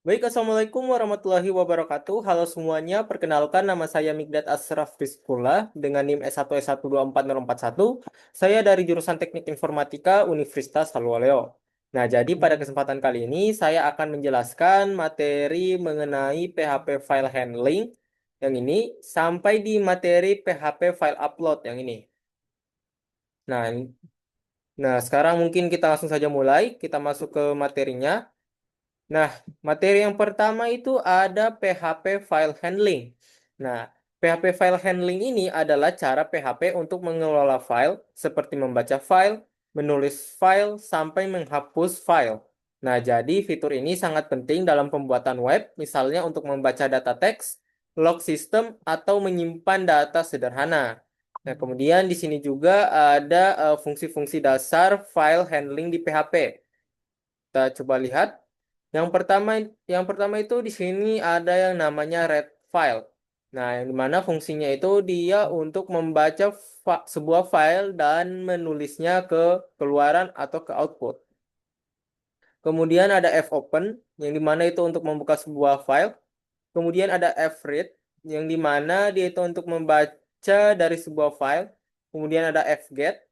Baik, Assalamualaikum warahmatullahi wabarakatuh. Halo semuanya, perkenalkan nama saya Migdad Asraf Rizqullah dengan NIM S1S1244041. Saya dari jurusan Teknik Informatika Universitas Halwaleo. Nah, jadi pada kesempatan kali ini saya akan menjelaskan materi mengenai PHP file handling yang ini sampai di materi PHP file upload yang ini. Nah, sekarang mungkin kita langsung saja mulai. Kita masuk ke materinya. Nah, materi yang pertama itu ada PHP file handling. Nah, PHP file handling ini adalah cara PHP untuk mengelola file seperti membaca file, menulis file, sampai menghapus file. Nah, jadi fitur ini sangat penting dalam pembuatan web, misalnya untuk membaca data teks, log system, atau menyimpan data sederhana. Nah, kemudian di sini juga ada fungsi-fungsi dasar file handling di PHP. Kita coba lihat. Yang pertama, itu di sini ada yang namanya read file. Nah, yang dimana fungsinya itu dia untuk membaca sebuah file dan menulisnya ke keluaran atau ke output. Kemudian ada fopen, yang dimana itu untuk membuka sebuah file. Kemudian ada fread, yang dimana dia itu untuk membaca dari sebuah file. Kemudian ada fget,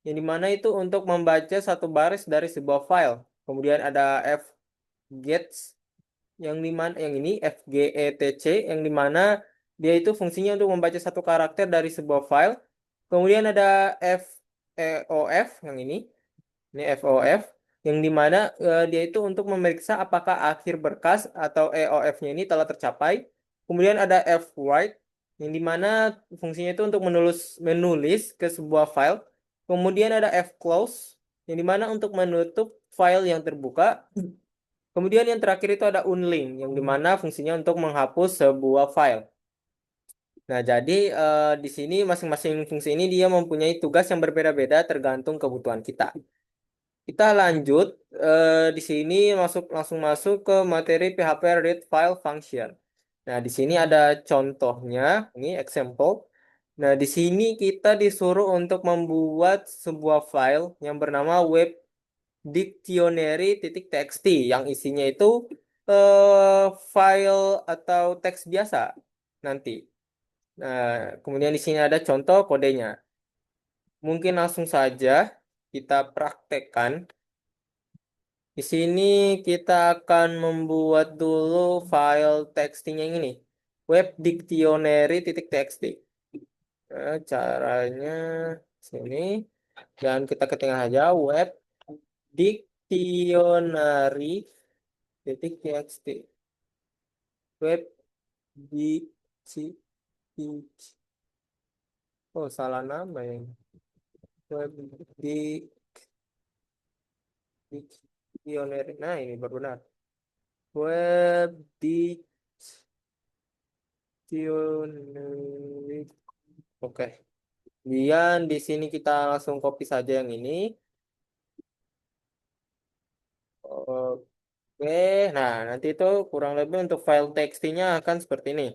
yang dimana itu untuk membaca satu baris dari sebuah file. Kemudian ada fgets, yang ini fgetc, yang dimana dia itu fungsinya untuk membaca satu karakter dari sebuah file. Kemudian ada fof, yang ini fof, yang dimana dia itu untuk memeriksa apakah akhir berkas atau EOF-nya ini telah tercapai. Kemudian ada fwrite, yang dimana fungsinya itu untuk menulis ke sebuah file. Kemudian ada fclose, yang dimana untuk menutup file yang terbuka. Kemudian yang terakhir itu ada unlink, yang dimana fungsinya untuk menghapus sebuah file. Nah, jadi di sini masing-masing fungsi ini dia mempunyai tugas yang berbeda-beda tergantung kebutuhan kita. Kita lanjut di sini langsung masuk ke materi PHP read file function. Nah, di sini ada contohnya, ini example. Nah, di sini kita disuruh untuk membuat sebuah file yang bernama web dictionary.txt yang isinya itu file atau teks biasa nanti. Nah, kemudian di sini ada contoh kodenya. Mungkin langsung saja kita praktekkan. Di sini kita akan membuat dulu file texting yang ini. Web dictionary.txt. Nah, caranya sini dan kita ketinggalan aja web dictionary.txt. Web di oh salah nama ya. Web dictionary. Nah, ini baru benar. Web dictionary. Oke. Kemudian di sini kita langsung copy saja yang ini. Oke, nah nanti itu kurang lebih untuk file textnya akan seperti ini.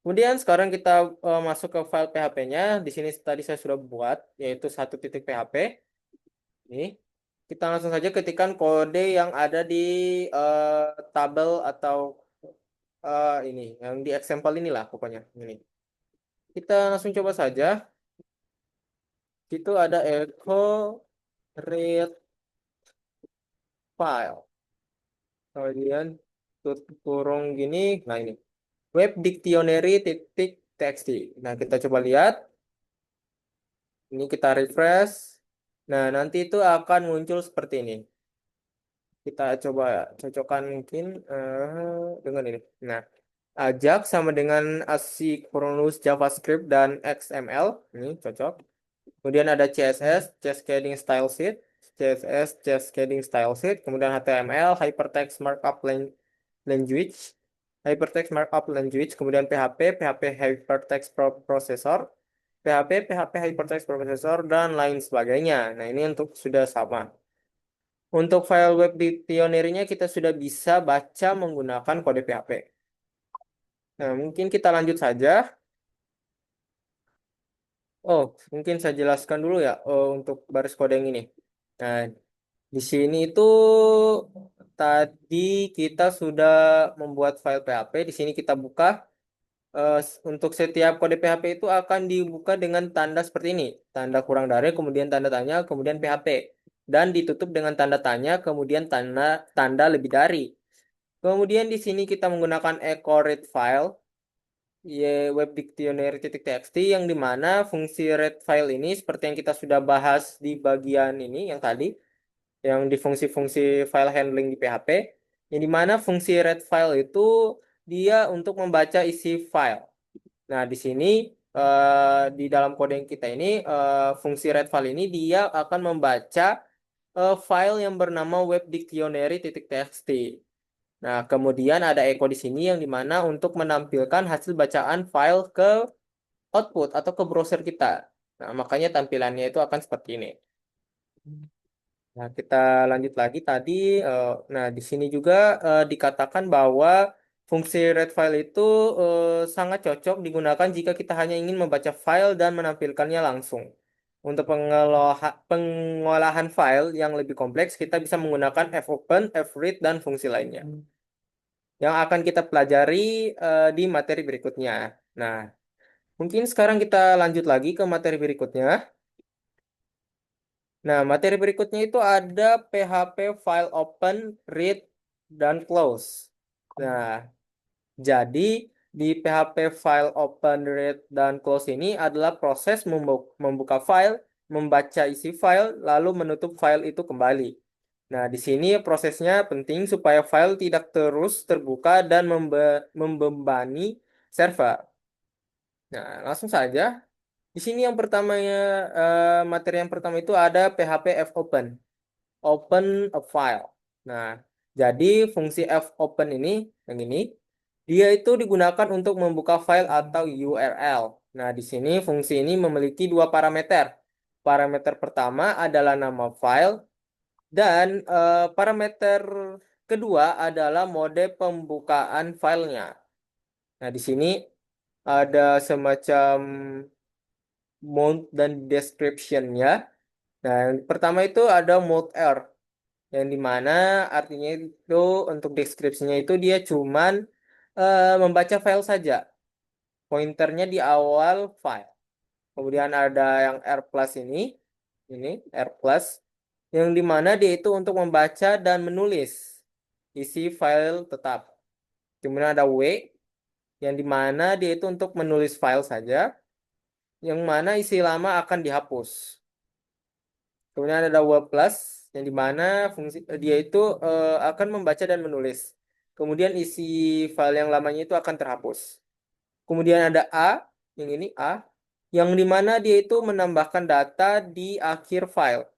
Kemudian sekarang kita masuk ke file PHP-nya. Di sini tadi saya sudah buat, yaitu 1.php. Ini kita langsung saja ketikkan kode yang ada di tabel atau ini, yang di example inilah pokoknya. Ini. Kita langsung coba saja. Itu ada echo read file. Kemudian kurung gini, nah ini web dictionary titik txt. Nah, kita coba lihat. Ini kita refresh. Nah, nanti itu akan muncul seperti ini. Kita coba cocokkan mungkin dengan ini. Nah, Ajax sama dengan asynchronous JavaScript dan XML. Ini cocok. Kemudian ada CSS, Cascading Style Sheet. CSS, Cascading Style Sheet. Kemudian HTML, Hypertext Markup Language. Hypertext Markup Language. Kemudian PHP, PHP Hypertext Processor. PHP, PHP Hypertext Processor, dan lain sebagainya. Nah, ini untuk sudah sama. Untuk file web di pionirnya kita sudah bisa baca menggunakan kode PHP. Nah, mungkin kita lanjut saja. Oh, mungkin saya jelaskan dulu ya untuk baris kode yang ini. Nah, Di sini itu tadi kita sudah membuat file PHP. Di sini kita buka. Untuk setiap kode PHP itu akan dibuka dengan tanda seperti ini. Tanda kurang dari, kemudian tanda tanya, kemudian PHP. Dan ditutup dengan tanda tanya, kemudian tanda lebih dari. Kemudian di sini kita menggunakan echo read file, web dictionary.txt, yang dimana fungsi read file ini seperti yang kita sudah bahas di bagian ini yang tadi, yang di fungsi-fungsi file handling di PHP, yang dimana fungsi read file itu dia untuk membaca isi file. Nah, di sini di dalam kode yang kita ini fungsi read file ini dia akan membaca file yang bernama webdictionary.txt. Nah, kemudian ada echo di sini yang dimana untuk menampilkan hasil bacaan file ke output atau ke browser kita. Nah, makanya tampilannya itu akan seperti ini. Nah, kita lanjut lagi tadi. Nah, di sini juga dikatakan bahwa fungsi read file itu sangat cocok digunakan jika kita hanya ingin membaca file dan menampilkannya langsung. Untuk pengolahan file yang lebih kompleks, kita bisa menggunakan fopen, fread, dan fungsi lainnya yang akan kita pelajari di materi berikutnya. Nah, mungkin sekarang kita lanjut lagi ke materi berikutnya. Nah, materi berikutnya itu ada PHP file open, read, dan close. Nah, jadi di PHP file open, read, dan close ini adalah proses membuka file, membaca isi file, lalu menutup file itu kembali. Nah, di sini prosesnya penting supaya file tidak terus terbuka dan membebani server. Nah, langsung saja. Di sini yang pertamanya, materi yang pertama itu ada PHP fopen. Open a file. Nah, jadi fungsi fopen ini, yang ini, dia itu digunakan untuk membuka file atau URL. Nah, di sini fungsi ini memiliki dua parameter. Parameter pertama adalah nama file dan parameter kedua adalah mode pembukaan filenya. Nah, di sini ada semacam mount dan description-nya. Nah, yang pertama itu ada mode R, yang dimana artinya itu untuk deskripsinya itu dia cuman membaca file saja, pointernya di awal file. Kemudian ada yang R plus ini R plus, yang dimana dia itu untuk membaca dan menulis isi file tetap. Kemudian ada W, yang dimana dia itu untuk menulis file saja, yang mana isi lama akan dihapus. Kemudian ada web plus yang dimana fungsi dia itu akan membaca dan menulis. Kemudian isi file yang lamanya itu akan terhapus. Kemudian ada A, yang ini A, yang dimana dia itu menambahkan data di akhir file.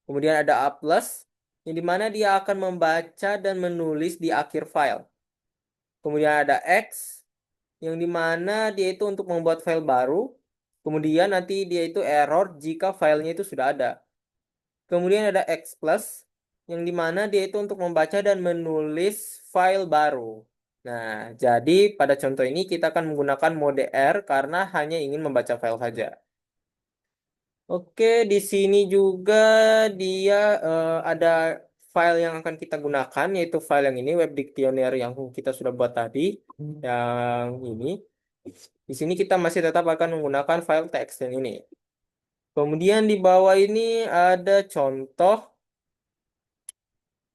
Kemudian ada A plus, yang dimana dia akan membaca dan menulis di akhir file. Kemudian ada X, yang dimana dia itu untuk membuat file baru. Kemudian nanti dia itu error jika filenya itu sudah ada. Kemudian ada X plus, yang dimana dia itu untuk membaca dan menulis file baru. Nah, jadi pada contoh ini kita akan menggunakan mode R karena hanya ingin membaca file saja. Oke, di sini juga dia ada file yang akan kita gunakan, yaitu file yang ini, web dictionary yang kita sudah buat tadi, yang ini. Di sini kita masih tetap akan menggunakan file txt yang ini. Kemudian di bawah ini ada contoh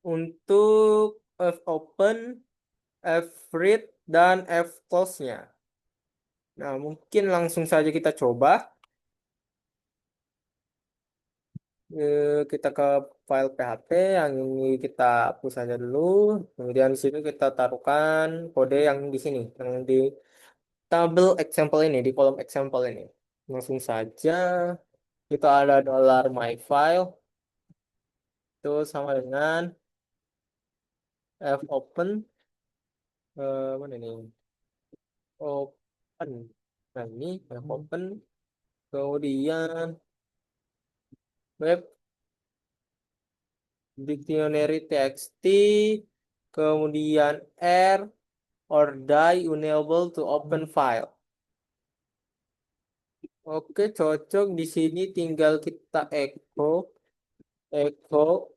untuk fopen, fread, dan fclose-nya. Nah, mungkin langsung saja kita coba. Kita ke file PHP yang ini kita hapus saja dulu. Kemudian di sini kita taruhkan kode yang di sini, yang di tabel example ini, di kolom example ini. Langsung saja kita ada dollar my file itu sama dengan fopen, mana ini? Open. Nah, ini open. Kemudian web dictionary txt, kemudian R or die unable to open file. Oke, cocok. Di sini tinggal kita echo. echo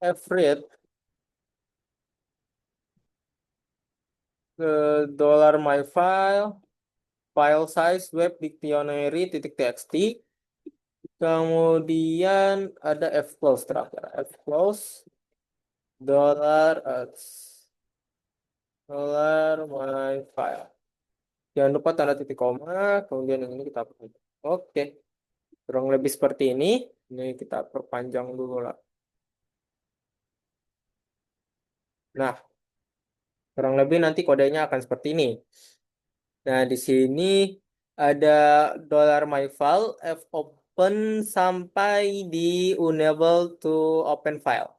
average dollar my file size web dictionary titik txt, kemudian ada f close terakhir, f close dollar dollar my file. Jangan lupa tanda titik koma, kemudian yang ini kita hapus. Oke, kurang lebih seperti ini. Ini kita perpanjang dulu lah. Nah, kurang lebih nanti kodenya akan seperti ini. Nah, di sini ada dollar my file f open sampai di unable to open file.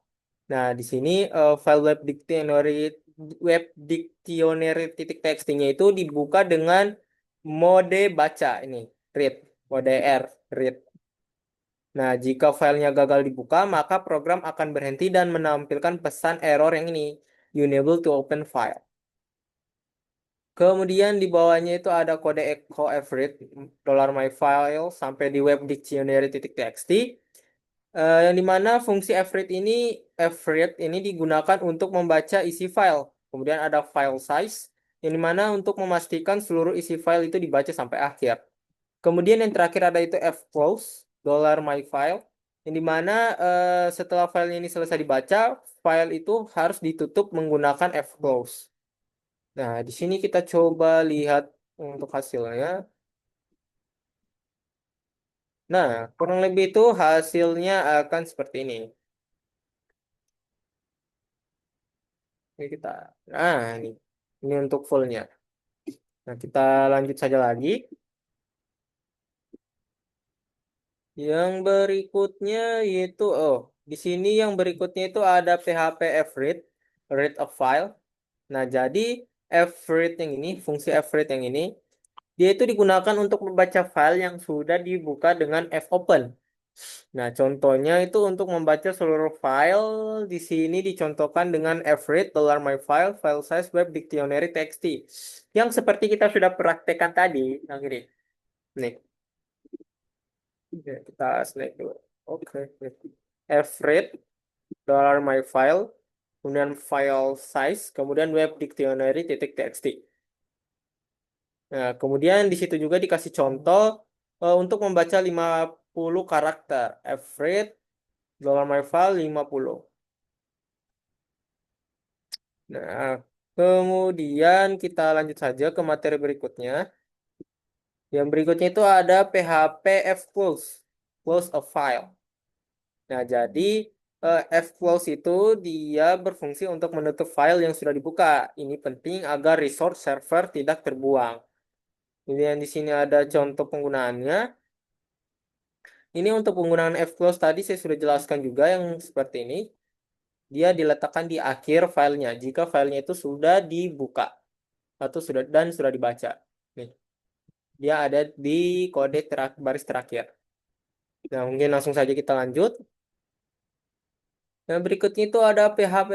Nah, di sini file web dictionary titik txt-nya itu dibuka dengan mode baca ini, read, mode R, read. Nah, jika filenya gagal dibuka, maka program akan berhenti dan menampilkan pesan error yang ini, unable to open file. Kemudian di bawahnya itu ada kode echo average dollar my file sampai di web dictionary titik txt, yang dimana fungsi average ini digunakan untuk membaca isi file. Kemudian ada file size yang dimana untuk memastikan seluruh isi file itu dibaca sampai akhir. Kemudian yang terakhir ada itu fclose dollar my file yang dimana setelah file ini selesai dibaca, file itu harus ditutup menggunakan fclose. Nah, di sini kita coba lihat untuk hasilnya. Nah, kurang lebih itu hasilnya akan seperti ini. Ini kita, nah ini untuk fullnya. Nah, kita lanjut saja lagi. Yang berikutnya yaitu, di sini yang berikutnya itu ada PHP fread, read a file. Nah, jadi fread yang ini, fungsi fread yang ini, dia itu digunakan untuk membaca file yang sudah dibuka dengan fopen. Nah, contohnya itu untuk membaca seluruh file di sini dicontohkan dengan fread dollar my file file size web dictionary txt yang seperti kita sudah praktekkan tadi yang ini. Nih, oke, kita select dulu. Oke, fread dollar my file kemudian file size kemudian web dictionary titik txt. Nah, kemudian di situ juga dikasih contoh untuk membaca 50 karakter fread dollar my file 50. Nah, kemudian kita lanjut saja ke materi berikutnya. Yang berikutnya itu ada PHP fclose, close a file. Nah, jadi fclose itu dia berfungsi untuk menutup file yang sudah dibuka. Ini penting agar resource server tidak terbuang. Kemudian di sini ada contoh penggunaannya. Ini untuk penggunaan fclose tadi saya sudah jelaskan juga yang seperti ini. Dia diletakkan di akhir filenya jika filenya itu sudah dibuka atau sudah dibaca. Nih, dia ada di kode baris terakhir. Nah, mungkin langsung saja kita lanjut. Yang berikutnya itu ada PHP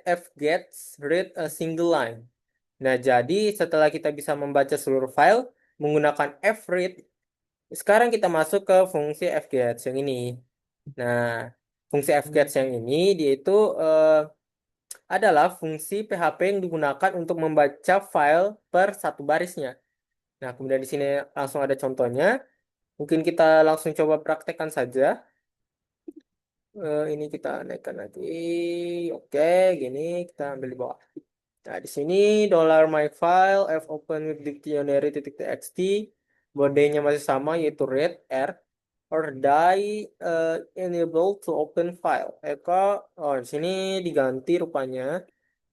fgets read a single line. Nah, jadi setelah kita bisa membaca seluruh file menggunakan fread, sekarang kita masuk ke fungsi fgets yang ini. Nah, fungsi fgets yang ini dia itu adalah fungsi PHP yang digunakan untuk membaca file per satu barisnya. Nah, kemudian di sini langsung ada contohnya. Mungkin kita langsung coba praktekkan saja. Ini kita naikkan lagi. Oke, gini kita ambil di bawah. Nah, di sini dollar my file f open with dictionary titik txt. Bodenya masih sama yaitu read r or die enable to open file. Di sini diganti rupanya.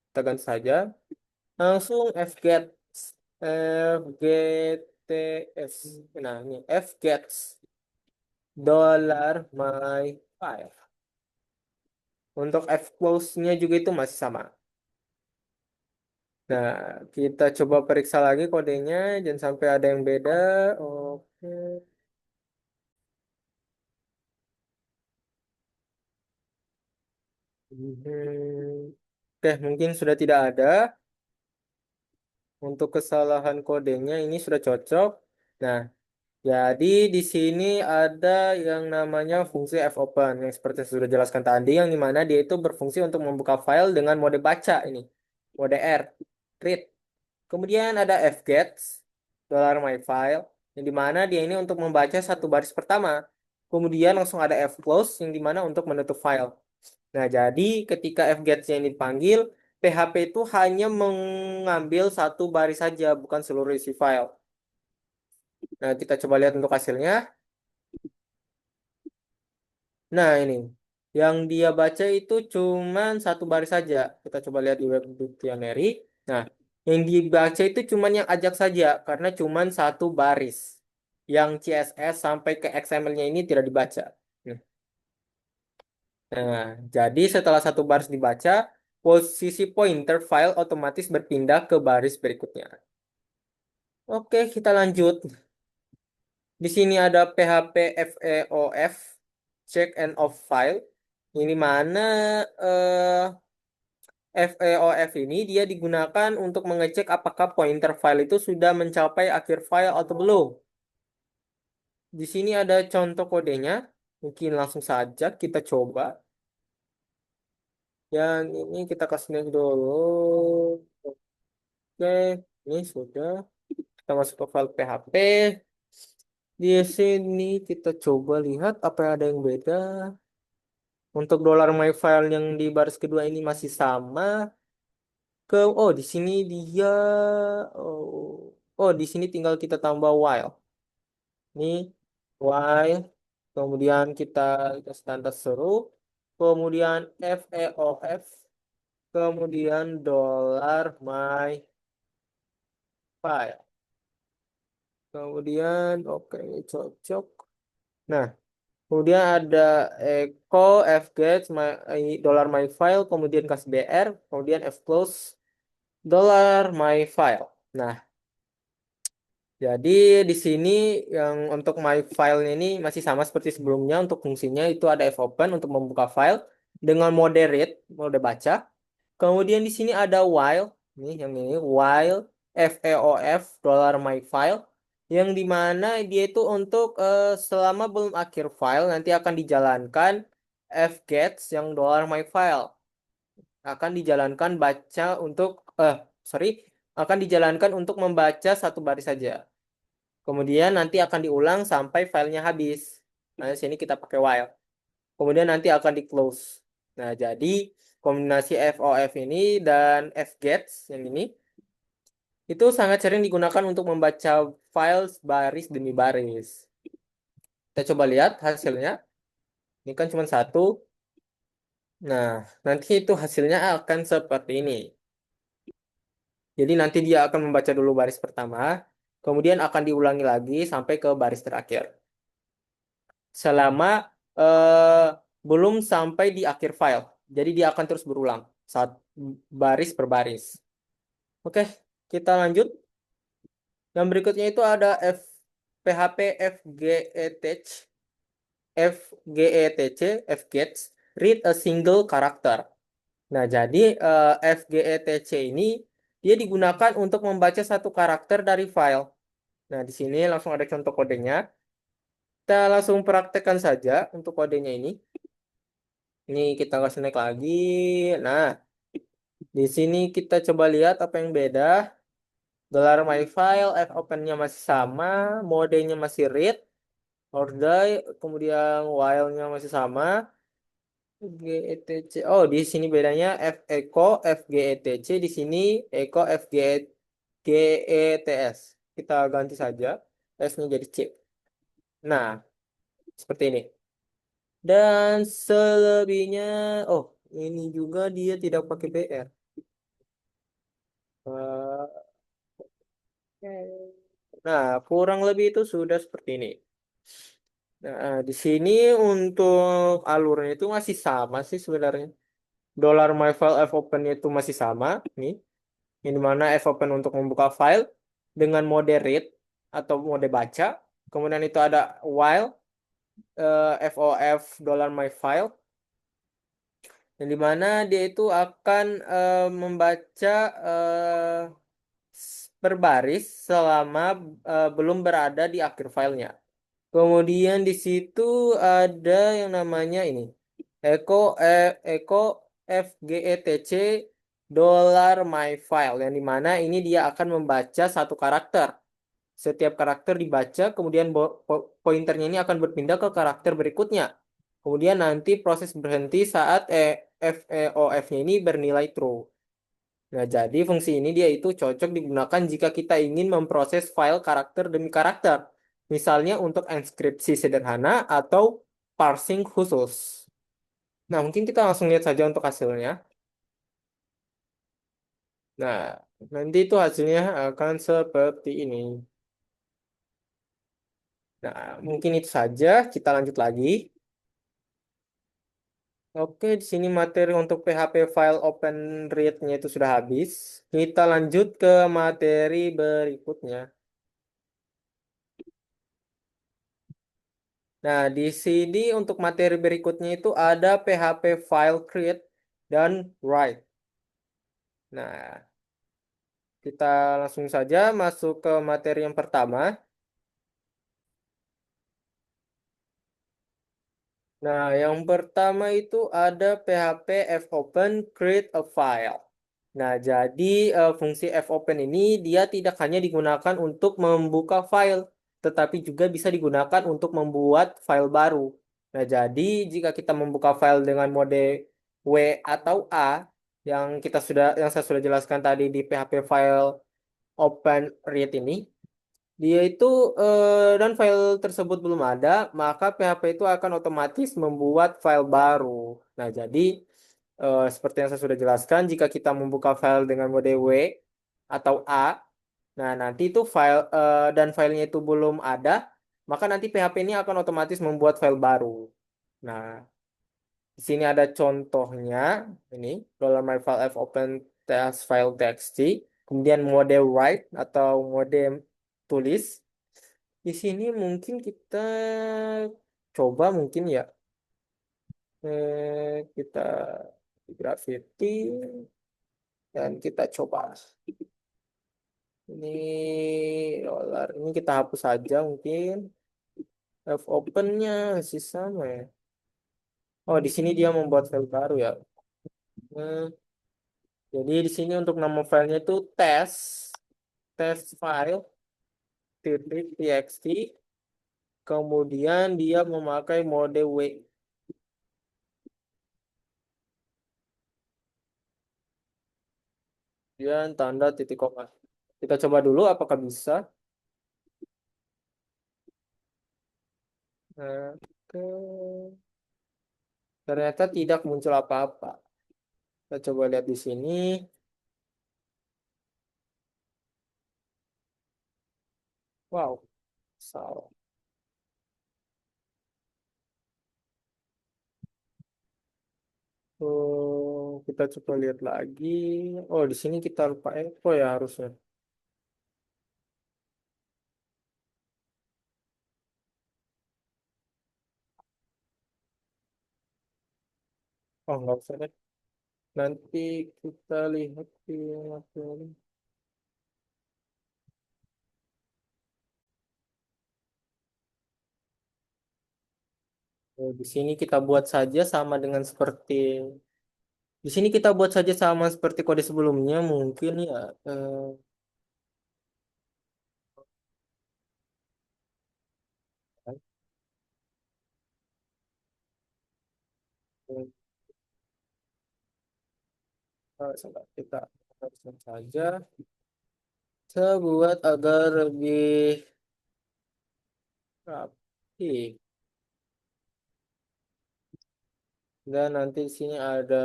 Kita ganti saja. Langsung fgets. Nah, ini fgets dollar my file. Untuk fclose-nya juga itu masih sama. Nah, kita coba periksa lagi kodenya, jangan sampai ada yang beda. Oke. Oke, mungkin sudah tidak ada. Untuk kesalahan kodenya ini sudah cocok. Nah, Jadi di sini ada yang namanya fungsi fopen yang seperti yang sudah jelaskan tadi, yang dimana dia itu berfungsi untuk membuka file dengan mode baca ini, mode R, read. Kemudian ada fgets, $myFile, yang dimana dia ini untuk membaca satu baris pertama. Kemudian langsung ada fclose, yang dimana untuk menutup file. Nah, jadi ketika fgets-nya ini dipanggil, PHP itu hanya mengambil satu baris saja, bukan seluruh isi file. Nah, kita coba lihat untuk hasilnya. Nah, ini. Yang dia baca itu cuman satu baris saja. Kita coba lihat di web dictionary. Nah, yang dibaca itu cuman yang ajak saja, karena cuman satu baris. Yang CSS sampai ke XML-nya ini tidak dibaca. Nah, jadi setelah satu baris dibaca, posisi pointer file otomatis berpindah ke baris berikutnya. Oke, kita lanjut. Di sini ada PHP FEOF, check and off file. Ini mana FEOF ini dia digunakan untuk mengecek apakah pointer file itu sudah mencapai akhir file atau belum. Di sini ada contoh kodenya. Mungkin langsung saja kita coba. Yang ini kita kasih next dulu. Oke, ini sudah. Kita masuk ke file PHP. Di sini kita coba lihat apa ada yang beda. Untuk $myFile yang di baris kedua ini masih sama. Di sini dia oh, di sini tinggal kita tambah while. Ini while, kemudian kita standar seru, kemudian FEOF, kemudian $my file. Kemudian oke ini cocok. Nah, kemudian ada echo fget $my file, kemudian kasih br, kemudian fclose $my file. Nah, jadi di sini yang untuk my file ini masih sama seperti sebelumnya. Untuk fungsinya itu ada fopen untuk membuka file dengan mode read, mode baca. Kemudian di sini ada while, nih yang ini while FEOF $my file, yang dimana dia itu untuk selama belum akhir file nanti akan dijalankan fgets yang $my file akan dijalankan baca untuk sorry akan dijalankan untuk membaca satu baris saja. Kemudian nanti akan diulang sampai filenya habis. Nah, di sini kita pakai while. Kemudian nanti akan di close. Nah, jadi kombinasi FOF ini dan fgets yang ini itu sangat sering digunakan untuk membaca file baris demi baris. Kita coba lihat hasilnya. Ini kan cuma satu. Nah, nanti itu hasilnya akan seperti ini. Jadi nanti dia akan membaca dulu baris pertama, kemudian akan diulangi lagi sampai ke baris terakhir. Selama eh, belum sampai di akhir file. Jadi dia akan terus berulang saat baris per baris. Oke, kita lanjut. Yang berikutnya itu ada PHP fgets read a single character. Nah, jadi fgets ini dia digunakan untuk membaca satu karakter dari file. Nah, di sini langsung ada contoh kodenya. Kita langsung praktekkan saja untuk kodenya ini. Ini kita kasih naik lagi. Nah, di sini kita coba lihat apa yang beda. $myFile, fopen-nya masih sama, modenya masih read, or die, kemudian while-nya masih sama. GETC. Oh, di sini bedanya echo FGETC, di sini echo FGETS. Kita ganti saja S-nya jadi C. Nah, seperti ini. Dan selebihnya, oh, ini juga dia tidak pakai BR. Nah, kurang lebih itu sudah seperti ini. Nah, di sini untuk alurnya itu masih sama sih sebenarnya. $myFile fopen itu masih sama, nih. Ini mana fopen untuk membuka file dengan mode read atau mode baca. Kemudian itu ada while FOF $myFile, yang dimana dia itu akan membaca berbaris selama belum berada di akhir filenya. Kemudian di situ ada yang namanya ini echo echo fgetc dollar my file yang dimana ini dia akan membaca satu karakter. Setiap karakter dibaca, kemudian pointernya ini akan berpindah ke karakter berikutnya. Kemudian nanti proses berhenti saat FEOF-nya ini bernilai true. Nah, jadi fungsi ini dia itu cocok digunakan jika kita ingin memproses file karakter demi karakter. Misalnya untuk enskripsi sederhana atau parsing khusus. Nah, mungkin kita langsung lihat saja untuk hasilnya. Nah, nanti itu hasilnya akan seperti ini. Nah, mungkin itu saja. Kita lanjut lagi. Oke, di sini materi untuk PHP file open read-nya itu sudah habis. Kita lanjut ke materi berikutnya. Nah, di sini untuk materi berikutnya itu ada PHP file create dan write. Nah, kita langsung saja masuk ke materi yang pertama. Nah, yang pertama itu ada PHP fopen create a file. Nah, jadi fungsi fopen ini dia tidak hanya digunakan untuk membuka file, tetapi juga bisa digunakan untuk membuat file baru. Nah, jadi jika kita membuka file dengan mode W atau A yang saya sudah jelaskan tadi di PHP file open read ini, dia itu dan file tersebut belum ada, maka PHP itu akan otomatis membuat file baru. Nah, jadi seperti yang saya sudah jelaskan, jika kita membuka file dengan mode W atau A, nah nanti itu file dan filenya itu belum ada, maka nanti PHP ini akan otomatis membuat file baru. Nah, di sini ada contohnya, ini $myFileF open test file txt, kemudian mode write atau mode tulis. Di sini mungkin kita coba mungkin ya kita graffiti dan kita coba ini dollar ini kita hapus saja mungkin F opennya masih sama ya. Oh, di sini dia membuat file baru ya. Hmm, jadi di sini untuk nama filenya itu test file titik txt, kemudian dia memakai mode W dan tanda titik koma. Kita coba dulu apakah bisa. Oke. Ternyata tidak muncul apa-apa. Kita coba lihat di sini. Wow, salah. Kita coba lihat lagi. Oh, di sini kita lupa echo ya harusnya. Oh, nggak usah deh. Nanti kita lihat di materi. Oh, di sini kita buat saja sama dengan seperti di sini kita buat saja sama seperti kode sebelumnya mungkin ya. Coba kita haruskan saja. Saya buat agar lebih rapi. Dan nanti di sini ada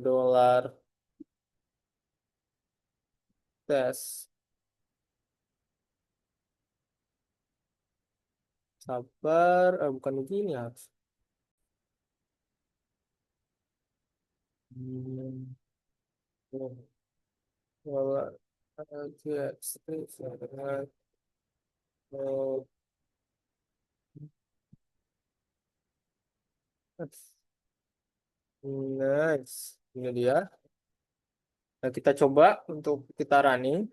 dolar tes. Sabar, bukan begini harus. Hmm, oh, dolar TXT sangat oh, nice. Ini dia. Nah, kita coba untuk kita running.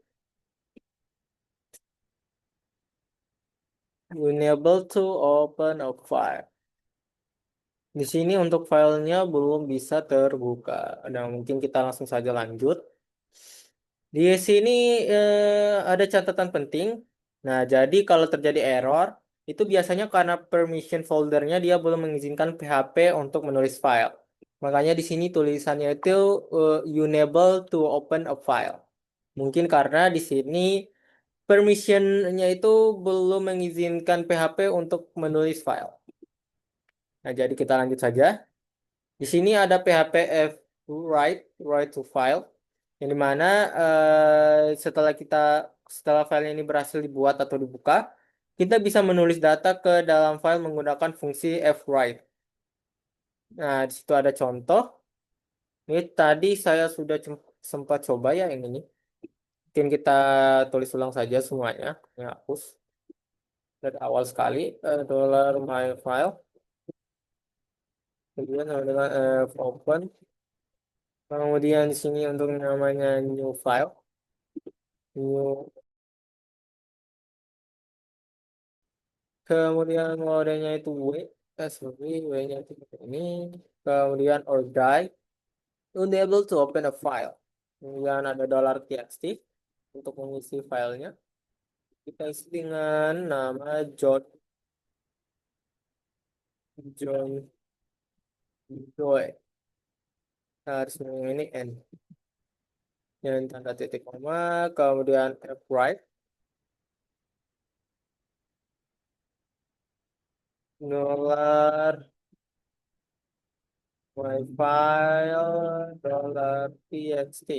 Unable to open a file. Di sini untuk filenya belum bisa terbuka. Nah, mungkin kita langsung saja lanjut. Di sini ada catatan penting. Nah, jadi kalau terjadi error, itu biasanya karena permission foldernya dia belum mengizinkan PHP untuk menulis file. Makanya di sini tulisannya itu unable to open a file. Mungkin karena di sini permissionnya itu belum mengizinkan PHP untuk menulis file. Nah, jadi kita lanjut saja. Di sini ada PHP F write to file, yang dimana setelah file ini berhasil dibuat atau dibuka, kita bisa menulis data ke dalam file menggunakan fungsi fwrite. Nah, di situ ada contoh. Ini tadi saya sudah sempat coba ya yang ini. Mungkin kita tulis ulang saja semuanya. Ini hapus dari awal sekali. Dollar my file. Kemudian sama dengan open. Kemudian di sini untuk namanya new file. New. Kemudian modenya itu W. Sorry, W-nya itu ini. Kemudian or die. Unable to open a file. Kemudian ada $txt untuk mengisi filenya. Kita isi dengan nama John Doe. Harus ini N. Dan tanda titik koma. Kemudian F right. Dollar my file $txt.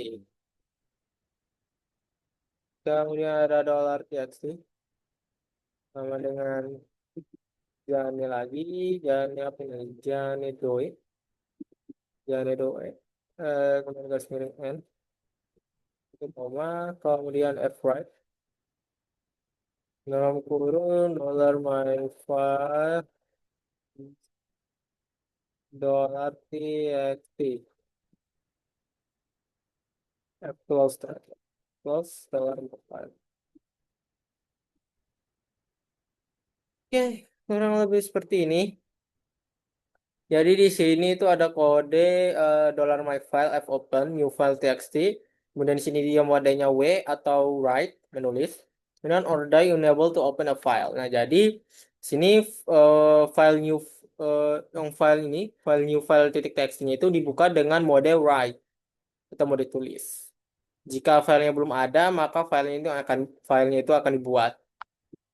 Kemudian ada $txt sama dengan Jane lagi, Jane apa ini? Jane Doi, Jane Doi. Kemudian garis miring N, itu koma, kemudian F right, dalam kurung dollar my five $txt, F close tadi, close dollar my five. Oke, kurang lebih seperti ini. Jadi di sini itu ada kode dollar my file f open new file txt. Kemudian di sini dia modenya w atau write menulis. Kemudian or die unable to open a file. Nah, jadi sini file new yang file new file titik txt-nya itu dibuka dengan mode write atau mode tulis. Jika filenya belum ada, maka filenya itu akan dibuat.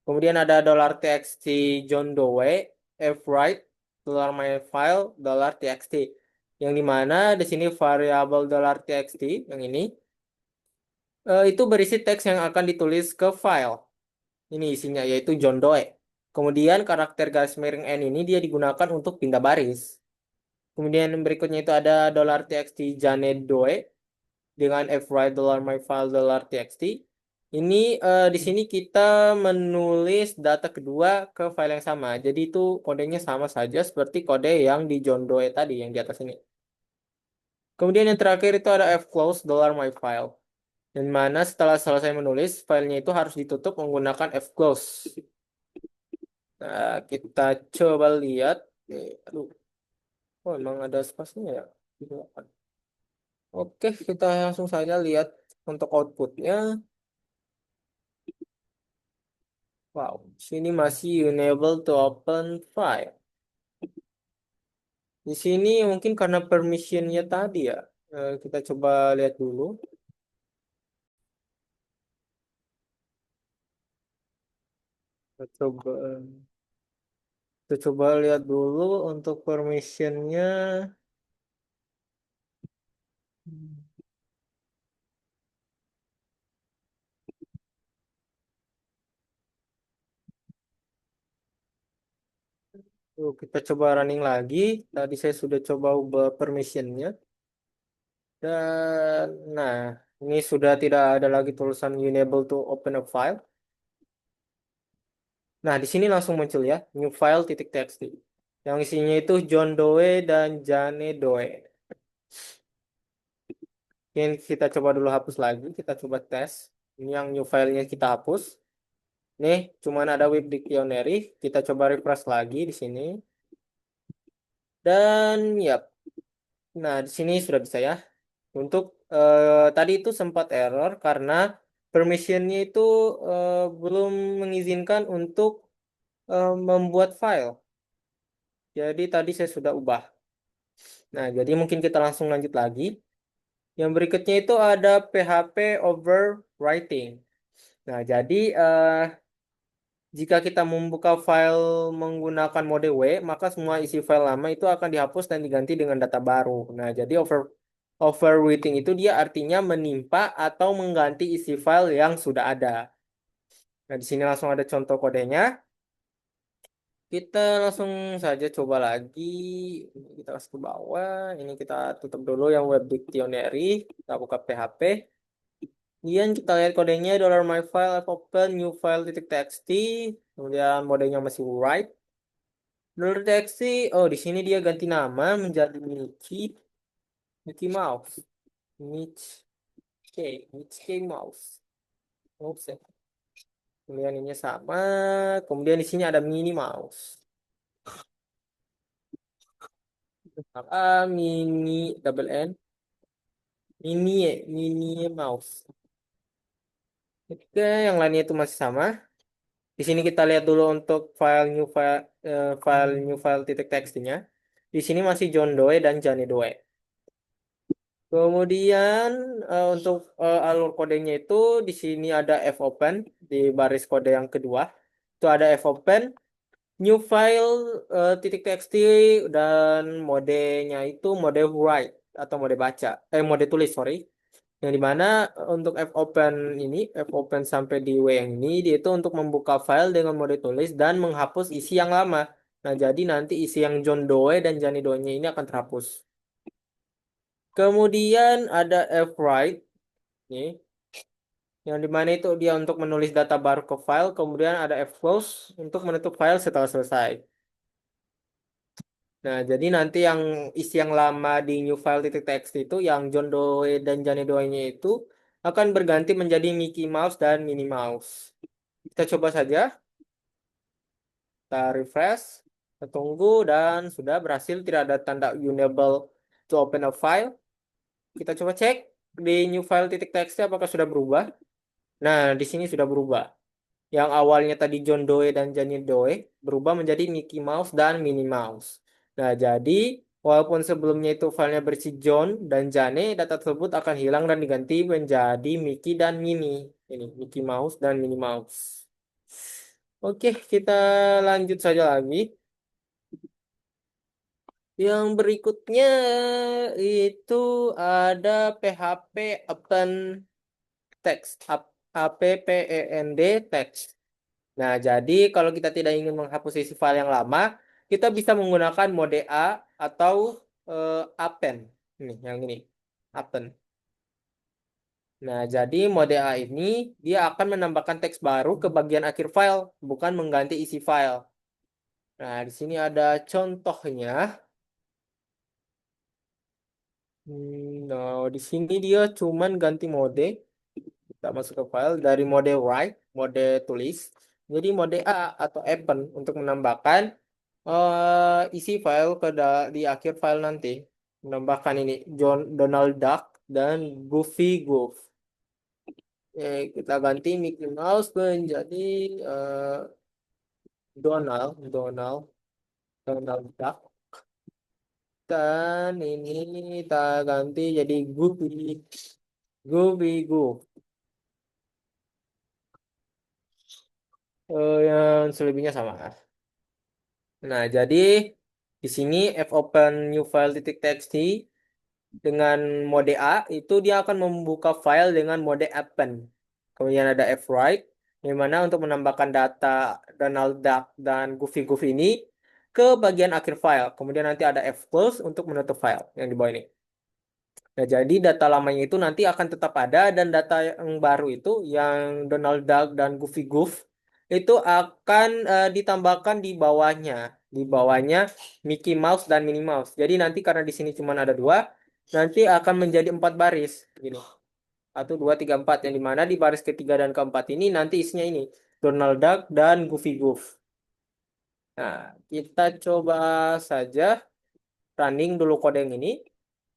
Kemudian ada $txt John Doe, F write, $my file, $txt. Yang dimana di sini variabel $txt yang ini itu berisi teks yang akan ditulis ke file. Ini isinya yaitu John Doe. Kemudian karakter garis miring N ini dia digunakan untuk pindah baris. Kemudian berikutnya itu ada $txt Janet Doe dengan fwrite $my file $txt. Ini di sini kita menulis data kedua ke file yang sama. Jadi itu kodenya sama saja seperti kode yang di John Doe tadi yang di atas ini. Kemudian yang terakhir itu ada fclose $my file. Dan mana setelah selesai menulis, filenya itu harus ditutup menggunakan fclose. Nah, kita coba lihat. Aduh, oh emang ada spasinya ya? Oke, kita langsung saja lihat untuk outputnya. Wow, sini masih unable to open file. Di sini mungkin karena permissionnya tadi ya. Kita coba lihat dulu. Kita coba, kita coba lihat dulu untuk permissionnya. Kita coba running lagi. Tadi saya sudah coba ubah permissionnya. Dan nah, ini sudah tidak ada lagi tulisan unable to open a file. Nah, di sini langsung muncul ya, new file titik txt. Yang isinya itu John Doe dan Jane Doe. Ini kita coba dulu hapus lagi, kita coba tes. Ini yang new filenya kita hapus. Nih, cuman ada web dictionary. Kita coba refresh lagi di sini. Dan ya, nah di sini sudah bisa ya. Untuk tadi itu sempat error karena permissionnya itu belum mengizinkan untuk membuat file. Jadi tadi saya sudah ubah. Nah, jadi mungkin kita langsung lanjut lagi. Yang berikutnya itu ada PHP overwriting. Nah, jadi jika kita membuka file menggunakan mode W, maka semua isi file lama itu akan dihapus dan diganti dengan data baru. Nah, jadi overwriting itu dia artinya menimpa atau mengganti isi file yang sudah ada. Nah, di sini langsung ada contoh kodenya. Kita langsung saja coba lagi. Ini kita kasih ke bawah. Ini kita tutup dulu yang web dictionary. Kita buka PHP. Kemudian kita lihat kodenya $myfile open new file titik txt. Kemudian modenya masih write. $txt. Oh, di sini dia ganti nama menjadi Mickey Mouse. Mickey Mouse. Oops, ya. Kemudian ini sama. Kemudian di sini ada Minnie Mouse. Mini double N. Mini Mouse. Oke, yang lainnya itu masih sama. Di sini kita lihat dulu untuk file new file titik txt-nya. Di sini masih John Doe dan Johnny Doe. Kemudian untuk alur kodenya itu di sini ada fopen di baris kode yang kedua. Itu ada fopen new file titik txt dan modenya itu mode write atau mode baca. Mode tulis, sorry. Yang dimana untuk fopen ini, fopen sampai di W yang ini, dia itu untuk membuka file dengan mode tulis dan menghapus isi yang lama. Nah, jadi nanti isi yang John Doe dan Johnny Doe-nya ini akan terhapus. Kemudian ada fwrite nih, yang dimana itu dia untuk menulis data baru ke file. Kemudian ada fclose untuk menutup file setelah selesai. Nah, jadi nanti yang isi yang lama di new file titik txt itu, yang John Doe dan Johnny Doe-nya itu akan berganti menjadi Mickey Mouse dan Minnie Mouse. Kita coba saja, kita refresh, kita tunggu, dan sudah berhasil, tidak ada tanda unable to open a file. Kita coba cek di new file titik txt apakah sudah berubah. Nah, di sini sudah berubah. Yang awalnya tadi John Doe dan Johnny Doe berubah menjadi Mickey Mouse dan Minnie Mouse. Nah, jadi walaupun sebelumnya itu filenya berisi John dan Jane, data tersebut akan hilang dan diganti menjadi Mickey dan Minnie. Ini Mickey Mouse dan Minnie Mouse. Oke, kita lanjut saja lagi. Yang berikutnya itu ada PHP Append Text, append text. Nah, jadi kalau kita tidak ingin menghapus isi file yang lama, kita bisa menggunakan mode A atau append. Ini, yang ini, append. Nah, jadi mode A ini dia akan menambahkan teks baru ke bagian akhir file, bukan mengganti isi file. Nah, di sini ada contohnya. Nah, di sini dia cuman ganti mode. Kita masuk ke file dari mode write, mode tulis, jadi mode A atau append untuk menambahkan isi file di akhir file nanti. Menambahkan ini Donald Duck dan Goofy Goof. Kita ganti Mickey Mouse menjadi eh, Donald Duck, dan ini kita ganti jadi Goofy Goof. Yang selebihnya sama. Nah, jadi di sini fopen new file titik txt dengan mode A itu dia akan membuka file dengan mode append. Kemudian ada fwrite, di mana untuk menambahkan data Donald Duck dan Goofy Goof ini ke bagian akhir file. Kemudian nanti ada fclose untuk menutup file yang di bawah ini. Nah, jadi data lamanya itu nanti akan tetap ada, dan data yang baru itu yang Donald Duck dan Goofy Goof itu akan ditambahkan di bawahnya. Di bawahnya Mickey Mouse dan Minnie Mouse. Jadi nanti karena di sini cuma ada dua, nanti akan menjadi 4 baris. Gini. 1, 2, 3, 4. Yang dimana di baris ketiga dan keempat ini nanti isinya ini. Donald Duck, dan Goofy Goof. Nah, kita coba saja running dulu kode yang ini.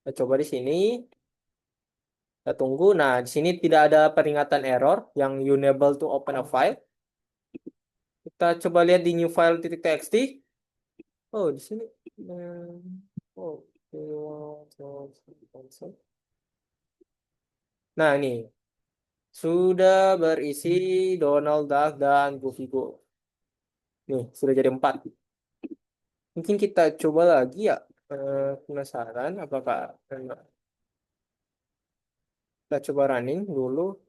Kita coba di sini. Kita tunggu. Nah, di sini tidak ada peringatan error yang unable to open a file. Kita coba lihat di new file titik txt. Oh, di sini. Oh, nah, ini sudah berisi Donald Duck dan Goofy Goof. Nih, sudah jadi 4. Mungkin kita coba lagi ya. Penasaran apakah kita coba running dulu.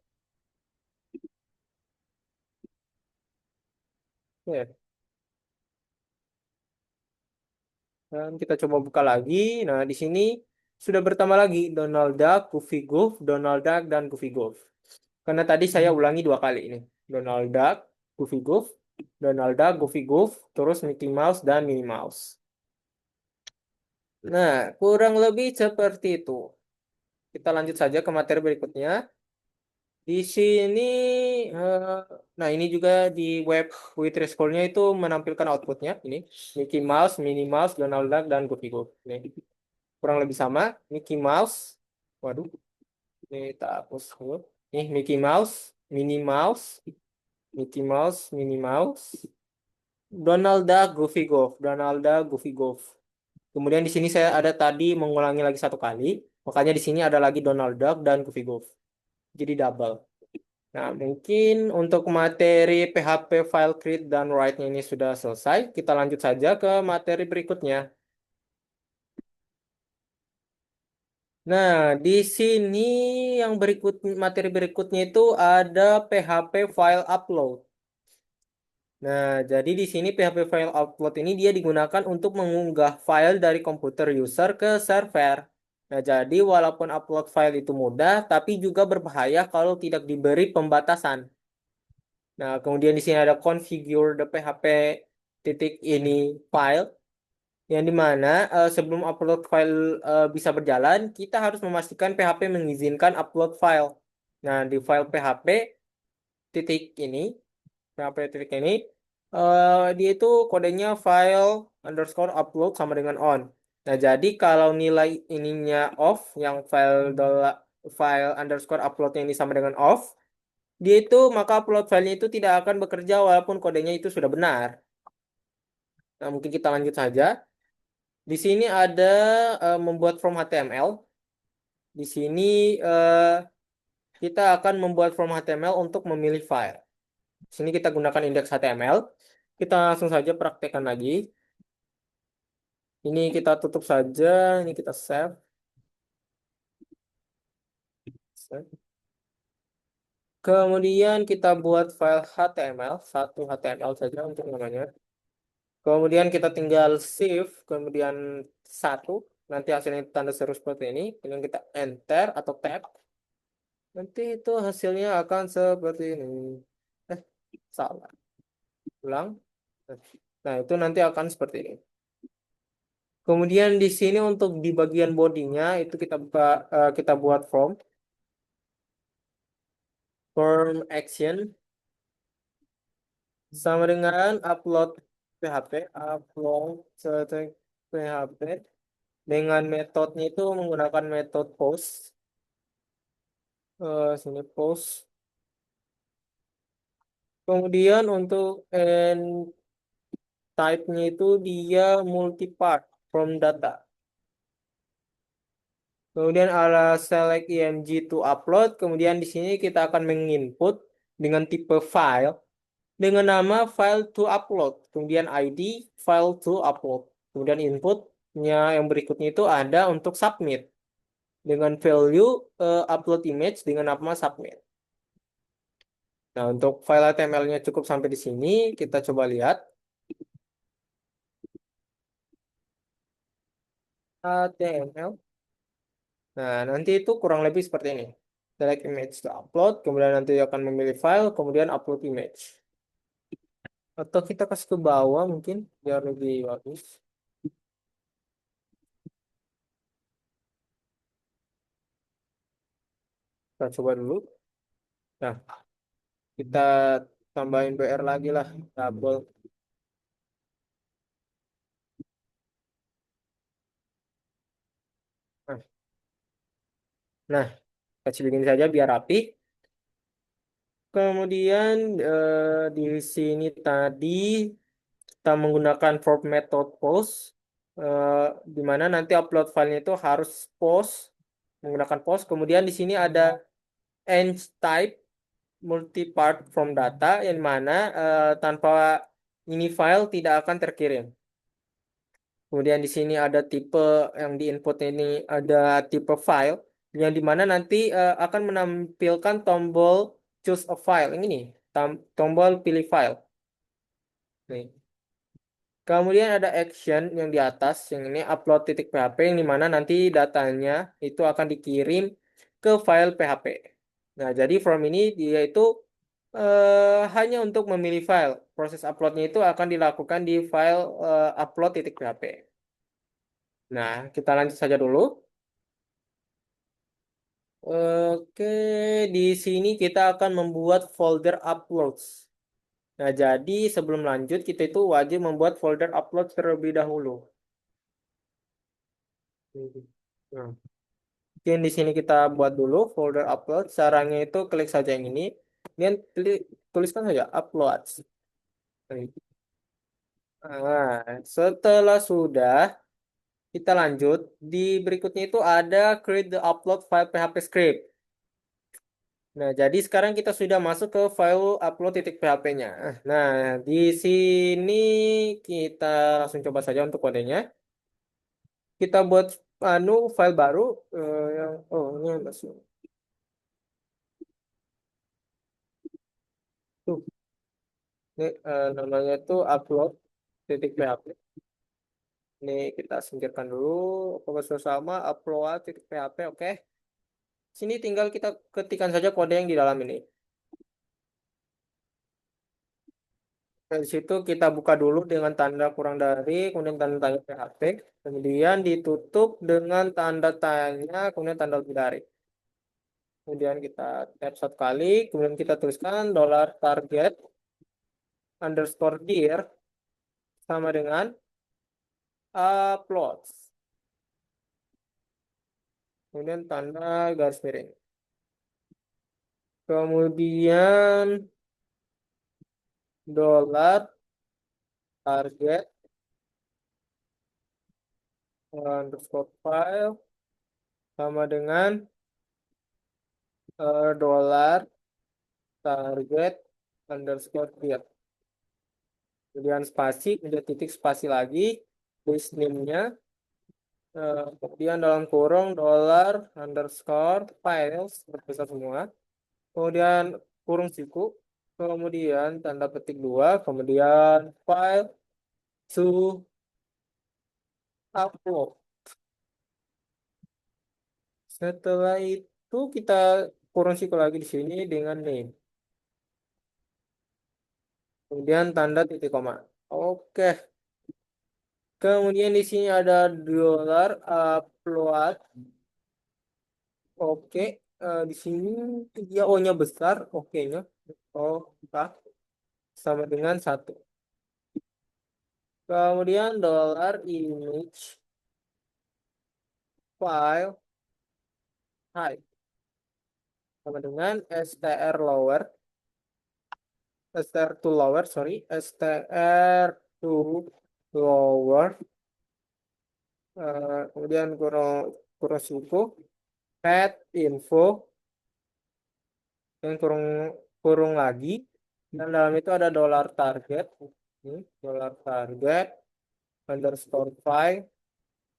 Ya, dan kita coba buka lagi. Nah, di sini sudah bertambah lagi Donald Duck, Goofy Goof, Donald Duck, dan Goofy Goof. Karena tadi saya ulangi 2 kali ini. Donald Duck, Goofy Goof, Donald Duck, Goofy Goof, terus Mickey Mouse dan Minnie Mouse. Nah, kurang lebih seperti itu. Kita lanjut saja ke materi berikutnya. Di sini, eh, nah ini juga di web Witri School-nya itu menampilkan outputnya. Ini Mickey Mouse, Minnie Mouse, Donald Duck, dan Goofy Goof. Ini kurang lebih sama. Mickey Mouse, waduh, ini tak hapus dulu. Nih Mickey Mouse, Minnie Mouse, Mickey Mouse, Minnie Mouse, Donald Duck, Goofy Goof, Donald Duck, Goofy Goof. Kemudian di sini saya ada tadi mengulangi lagi 1 kali, makanya di sini ada lagi Donald Duck dan Goofy Goof. Jadi double. Nah, mungkin untuk materi PHP file create dan write-nya ini sudah selesai. Kita lanjut saja ke materi berikutnya. Nah, di sini yang materi berikutnya itu ada PHP file upload. Nah, jadi di sini PHP file upload ini dia digunakan untuk mengunggah file dari komputer user ke server. Nah, jadi walaupun upload file itu mudah, tapi juga berbahaya kalau tidak diberi pembatasan. Nah, kemudian di sini ada configure the PHP titik ini file yang dimana sebelum upload file bisa berjalan, kita harus memastikan PHP mengizinkan upload file. Nah, di file PHP titik ini, PHP titik ini, dia itu kodenya file underscore upload sama dengan on. Nah, jadi kalau nilai ininya off, yang file underscore uploadnya ini sama dengan off, dia itu maka upload filenya itu tidak akan bekerja walaupun kodenya itu sudah benar. Nah, mungkin kita lanjut saja. Di sini ada membuat from HTML. Di sini kita akan membuat from HTML untuk memilih file. Di sini kita gunakan indeks HTML. Kita langsung saja praktekkan lagi. Ini kita tutup saja. Ini kita save. Save. Kemudian kita buat file HTML. Satu HTML saja untuk namanya. Kemudian kita tinggal save. Kemudian satu. Nanti hasilnya tanda seru seperti ini. Kemudian kita enter atau tab. Nanti itu hasilnya akan seperti ini. Eh, salah. Ulang. Nah, itu nanti akan seperti ini. Kemudian di sini untuk di bagian bodinya itu kita buat form action sama dengan upload PHP, upload static PHP dengan metodenya itu menggunakan metode post. Sini post. Kemudian untuk end type-nya itu dia multi-part from data. Kemudian ada select img to upload. Kemudian di sini kita akan menginput dengan tipe file dengan nama file to upload. Kemudian ID file to upload. Kemudian inputnya yang berikutnya itu ada untuk submit dengan value upload image dengan nama submit. Nah, untuk file HTML-nya cukup sampai di sini. Kita coba lihat. HTML. Nah, nanti itu kurang lebih seperti ini. Select image to upload, kemudian nanti akan memilih file, kemudian upload image. Atau kita kasih ke bawah mungkin biar lebih bagus. Kita coba dulu. Nah, kita tambahin BR lagi lah, double. Nah, nah, kecil begini saja biar rapi. Kemudian di sini tadi kita menggunakan form method post, eh, di mana nanti upload filenya itu harus post menggunakan post. Kemudian di sini ada env type multi-part from data yang mana tanpa ini file tidak akan terkirim. Kemudian di sini ada tipe yang di input ini ada tipe file yang dimana nanti akan menampilkan tombol choose a file ini nih, tombol pilih file. Nih. Kemudian ada action yang di atas yang ini upload titik PHP yang dimana nanti datanya itu akan dikirim ke file PHP. Nah, jadi from ini dia itu hanya untuk memilih file. Proses uploadnya itu akan dilakukan di file upload titik PHP. Nah, kita lanjut saja dulu. Oke, di sini kita akan membuat folder uploads. Nah, jadi sebelum lanjut kita itu wajib membuat folder upload terlebih dahulu. Nah, mungkin di sini kita buat dulu folder upload. Caranya itu klik saja yang ini. Kemudian tuliskan saja uploads. Nah, setelah sudah kita lanjut di berikutnya itu ada create the upload file PHP script. Nah, jadi sekarang kita sudah masuk ke file upload titik PHP-nya. Nah, di sini kita langsung coba saja untuk kodenya. Kita buat file baru yang ini masuk. Tuh, ini namanya itu upload titik PHP. Ini kita singkirkan dulu. Apakah sudah sama upload titik PHP? Oke. Sini tinggal kita ketikkan saja kode yang di dalam ini. Dari situ kita buka dulu dengan tanda kurang dari, kemudian tanda tanya PHP, kemudian ditutup dengan tanda tanya, kemudian tanda lebih dari. Kemudian kita tap satu kali, kemudian kita tuliskan dollar target underscore dir sama dengan upload. Kemudian tanda garis miring. Kemudian dollar target underscore file sama dengan dollar target underscore dir. Kemudian spasi, kemudian titik spasi lagi, base name-nya, kemudian dalam kurung dollar underscore files berbesar semua, kemudian kurung siku, kemudian tanda petik dua, kemudian file to upload. Setelah itu kita kurung siku lagi di sini dengan name, kemudian tanda titik koma. Oke, kemudian di sini ada dollar upload. Oke, di sini dia O-nya besar, oke-nya. Oh, sama dengan satu. Kemudian dollar image file height sama dengan str lower, str to lower, sorry, str to lower, kemudian kurung kurung suku, pet info, dan kurung kurung lagi, dan dalam itu ada dollar target, ini, dollar target underscore file,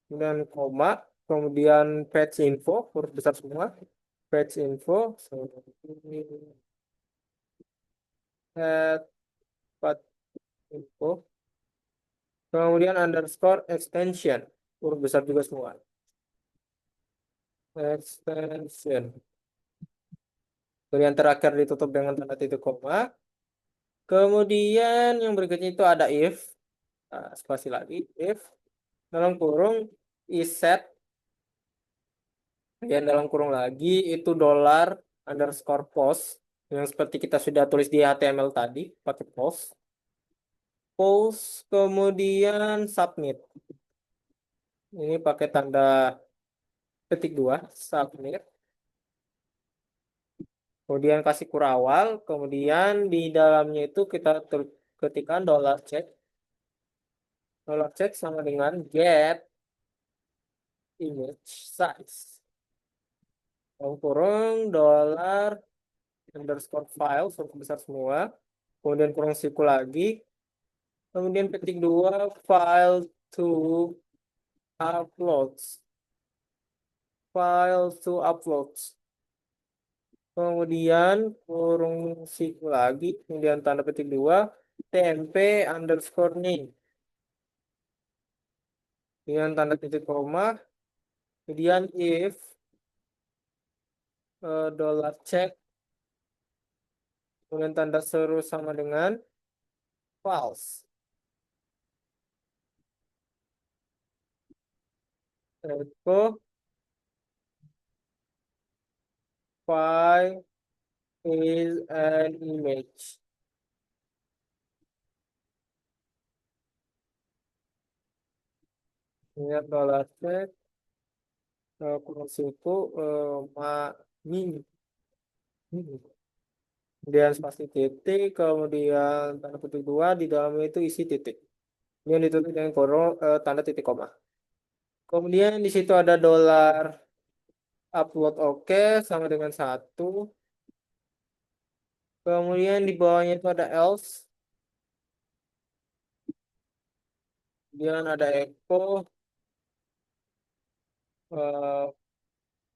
kemudian koma, kemudian page info, huruf besar semua, page info, head path info, kemudian underscore extension, huruf besar juga semua, extension. Kemudian terakhir ditutup dengan tanda titik koma. Kemudian yang berikutnya itu ada if, spasi lagi, if, dalam kurung iset, kemudian dalam kurung lagi itu dollar underscore post, yang seperti kita sudah tulis di HTML tadi, pakai post. Post, kemudian submit. Ini pakai tanda petik dua, submit. Kemudian kasih kurawal, kemudian di dalamnya itu kita ketikkan dollar check sama dengan get image size. Kurung dollar underscore file suruh besar semua. Kemudian kurung siku lagi. Kemudian petik dua file to uploads. File to uploads. Kemudian kurung siku lagi. Kemudian tanda petik dua tmp underscore name. Dengan tanda titik koma. Kemudian if dollar check. Kemudian tanda seru sama dengan false. Echo file is an image. Ingat dollar check kurung siku ma min. Kemudian spasi titik, kemudian tanda petik dua di dalamnya itu isi titik. Ini yang ditutup dengan tanda titik koma. Kemudian di situ ada dollar upload oke sama dengan satu. Kemudian di bawahnya itu ada else. Kemudian ada echo uh,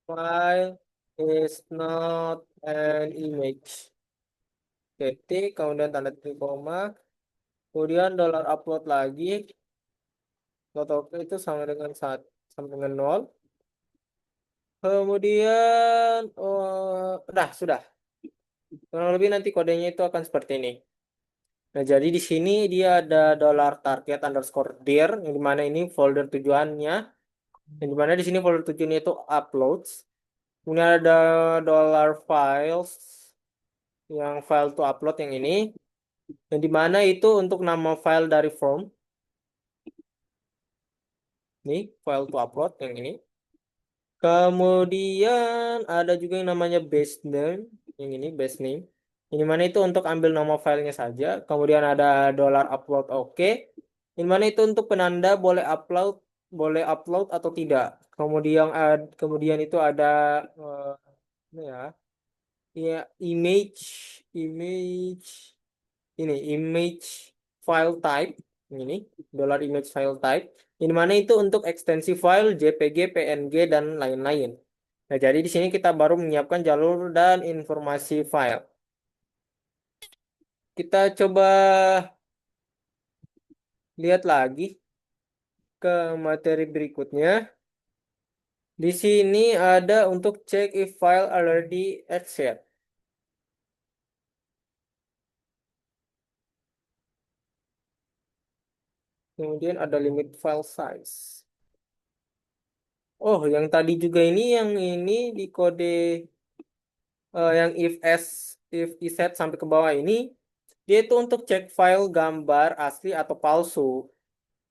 file is not an image. Titik, kemudian tanda titik koma. Kemudian dollar upload lagi. Upload oke itu sama dengan satu, sama dengan nol. Kemudian, sudah. Kurang lebih nanti kodenya itu akan seperti ini. Nah, jadi di sini dia ada dollar target underscore dir, yang dimana ini folder tujuannya, yang dimana di sini folder tujuannya itu uploads. Kemudian ada dollar files, yang file to upload yang ini, yang dimana itu untuk nama file dari form. Nih, file to upload yang ini. Kemudian ada juga yang namanya base name, yang ini base name. Ini mana itu untuk ambil nama filenya saja. Kemudian ada dollar upload oke. Ini mana itu untuk penanda boleh upload atau tidak. Kemudian itu ada ini ya image image image file type ini dollar image file type. Ini mana itu untuk ekstensi file JPG, PNG dan lain-lain. Nah, jadi di sini kita baru menyiapkan jalur dan informasi file. Kita coba lihat lagi ke materi berikutnya. Di sini ada untuk check if file already exit. Kemudian ada limit file size. Oh, yang tadi juga ini yang ini di kode yang if iset sampai ke bawah ini dia itu untuk cek file gambar asli atau palsu.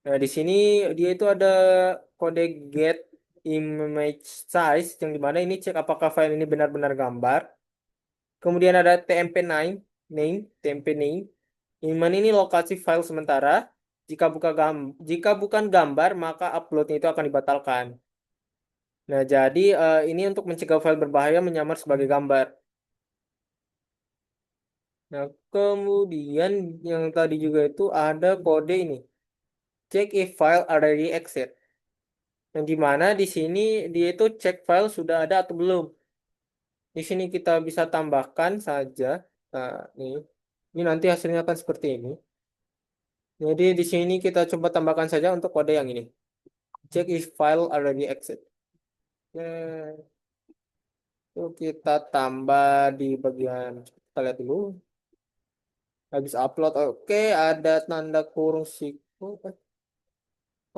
Nah, di sini dia itu ada kode get image size yang dimana ini cek apakah file ini benar-benar gambar. Kemudian ada tmp name. Ini mana ini lokasi file sementara. Jika bukan gambar, maka uploadnya itu akan dibatalkan. Nah, jadi ini untuk mencegah file berbahaya menyamar sebagai gambar. Nah, kemudian yang tadi juga itu ada kode ini. Check if file already exit. Yang dimana di sini dia itu cek file sudah ada atau belum. Di sini kita bisa tambahkan saja. Nah, ini nanti hasilnya akan seperti ini. Jadi di sini kita coba tambahkan saja untuk kode yang ini. Check if file already exit. Nah, itu kita tambah di bagian kita lihat dulu. Habis upload, oke, ada tanda kurung siku.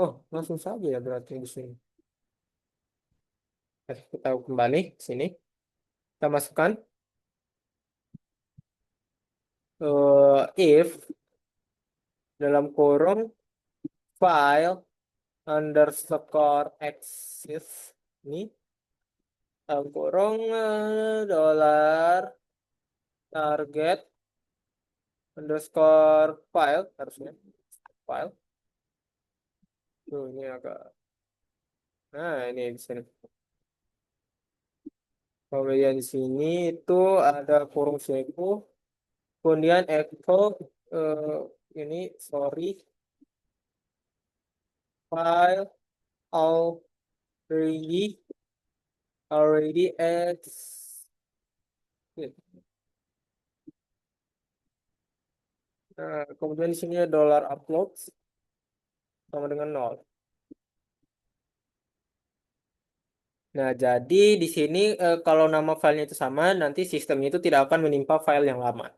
Oh, langsung saja ya berarti di sini. Kita kembali ke sini. Kita masukkan. if dalam kurung file underscore exist ini dalam kurung dolar target underscore file harusnya file tuh ini agak nah ini di sini kemudian di sini itu ada kurung segu kemudian echo eh, ini sorry file already exist. Nah, kemudian di sini ada dollar upload sama dengan nol. Nah, jadi di sini kalau nama filenya itu sama, nanti sistemnya itu tidak akan menimpa file yang lama.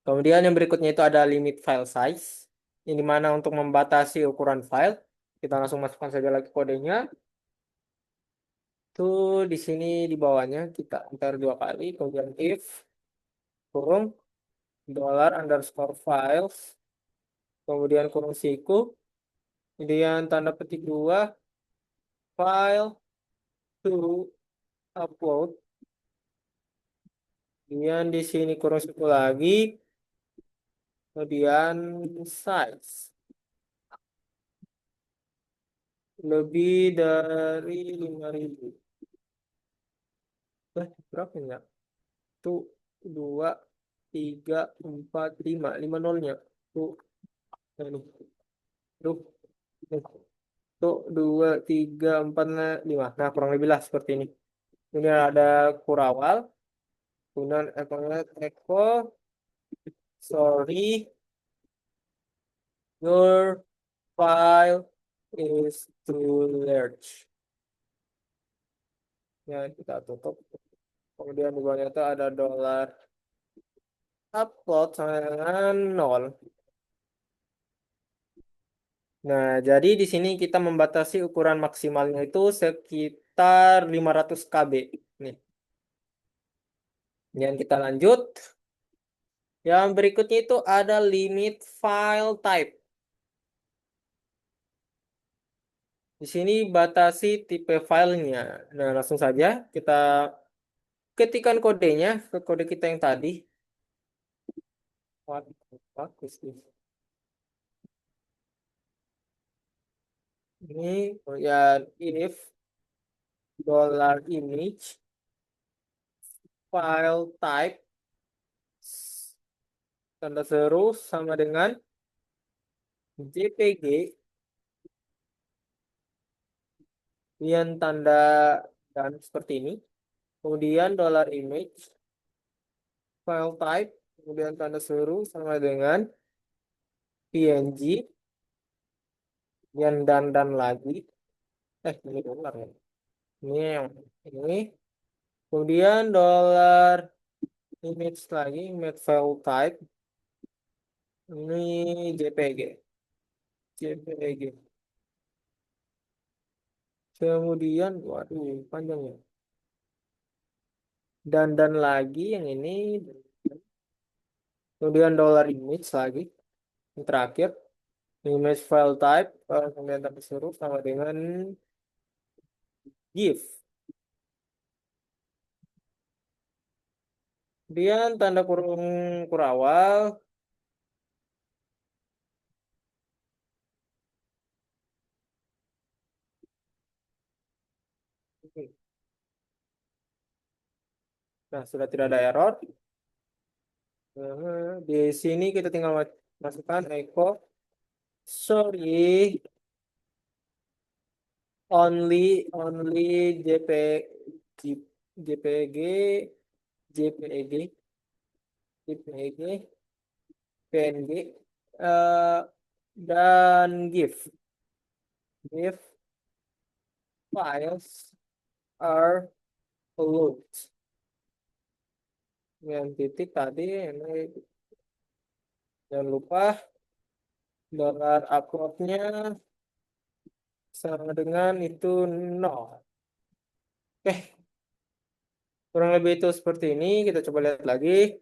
Kemudian yang berikutnya itu ada limit file size, yang dimana untuk membatasi ukuran file, kita langsung masukkan saja lagi kodenya. Tuh di sini di bawahnya kita enter dua kali, kemudian if kurung dollar underscore files, kemudian kurung siku, kemudian tanda petik dua file to upload, kemudian di sini kurung siku lagi, kemudian size lebih dari 5.000. Berapa ya? Tuh dua, tiga, empat, lima nolnya. Tuh, ini. Tuh, nih. Tuh dua, tiga, empat, lima. Nah, kurang lebih lah seperti ini. Ini ada kurawal, kemudian echo, sorry, your file is too large. Ya, kita tutup. Kemudian di bawahnya itu ada dollar upload sama dengan nol. Nah, jadi di sini kita membatasi ukuran maksimalnya itu sekitar 500 KB. Nih, dan kita lanjut. Yang berikutnya itu ada limit file type. Di sini batasi tipe filenya. Nah, langsung saja kita ketikkan kodenya ke kode kita yang tadi. What the fuck is this? Ini ya if dollar image file type tanda seru sama dengan JPG kemudian tanda dan seperti ini kemudian dollar image file type kemudian tanda seru sama dengan PNG yang dan lagi ini dolar ya ini yang ini kemudian dollar image lagi image file type ini JPG JPG kemudian waduh panjang ya dan lagi yang ini kemudian dollar image lagi yang terakhir image file type kemudian tanda seru sama dengan GIF kemudian tanda kurung kurawal nah sudah tidak ada error. Di sini kita tinggal masukkan echo sorry only JPG JPEG JPEG PNG eh, dan GIF files are allowed yang titik tadi ini jangan lupa dollar uploadnya sama dengan itu nol. Oke, kurang lebih itu seperti ini. Kita coba lihat lagi.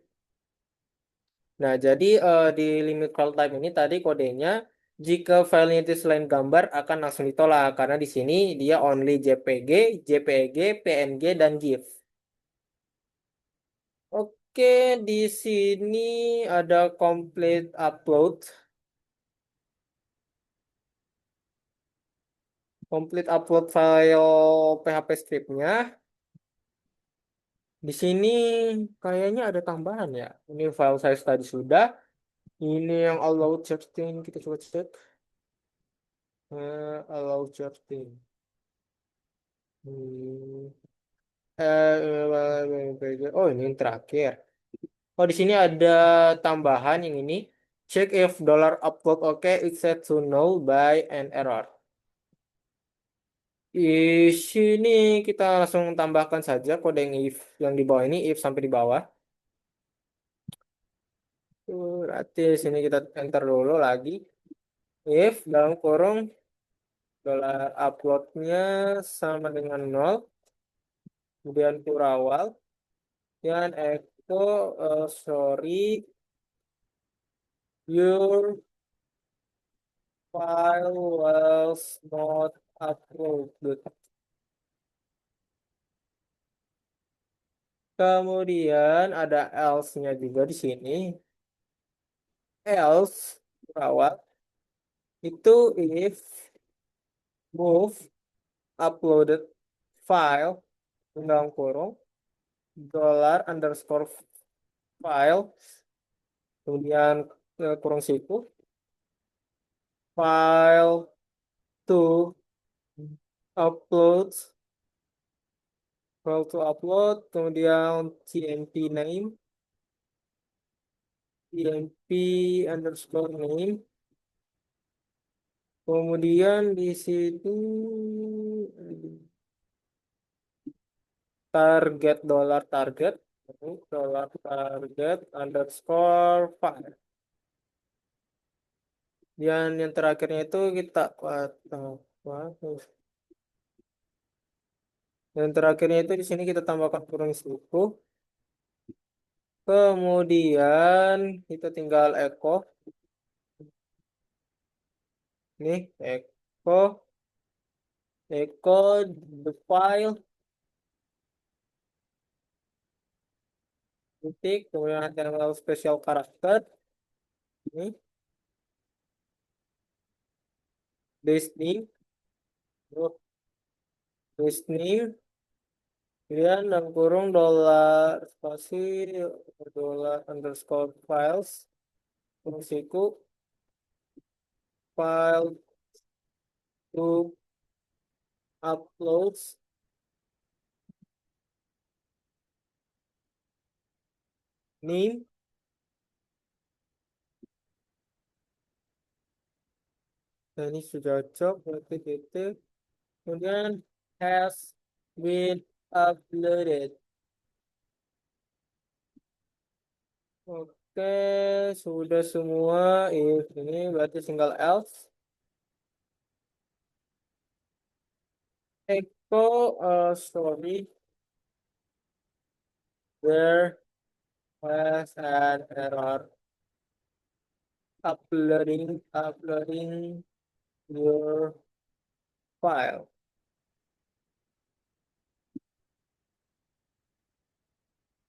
Nah, jadi di limit call time ini tadi kodenya jika filenya itu selain gambar akan langsung ditolak karena di sini dia only JPG, JPG, PNG dan GIF. Oke, di sini ada complete upload, complete upload file PHP scriptnya. Di sini kayaknya ada tambahan ya. Ini file saya tadi sudah. Ini yang allow chatting kita coba cek. Allow chatting. Hmm. Oh ini yang terakhir. Oh di sini ada tambahan yang ini. Check if dollar upload okay is set to null by an error. Di sini kita langsung tambahkan saja kode yang if yang di bawah ini if sampai di bawah. Berarti di sini kita enter dulu lagi. If dalam kurung dollar uploadnya sama dengan nol, kemudian kurawal dan echo sorry your file was not uploaded. Kemudian ada else-nya juga di sini. Else kurawal itu if move uploaded file dalam kurung dollar underscore file kemudian kurung siku file to upload file to upload kemudian tmp name tmp underscore name kemudian di situ target dollar target underscore file dan yang terakhirnya itu kita yang terakhirnya itu di sini kita tambahkan kurung suku. Kemudian kita tinggal echo. Nih, echo the file, titik, kemudian ada yang special karakter. Ini, base name, base name, kemudian dalam kurung dollar spasi, dollar underscore files, kurung siku, file to uploads, name, nah, ini sudah cocok, berarti gitu. Kemudian has been uploaded. Oke, sudah semua. Ini berarti tinggal else. Echo, sorry, there was an error uploading your file.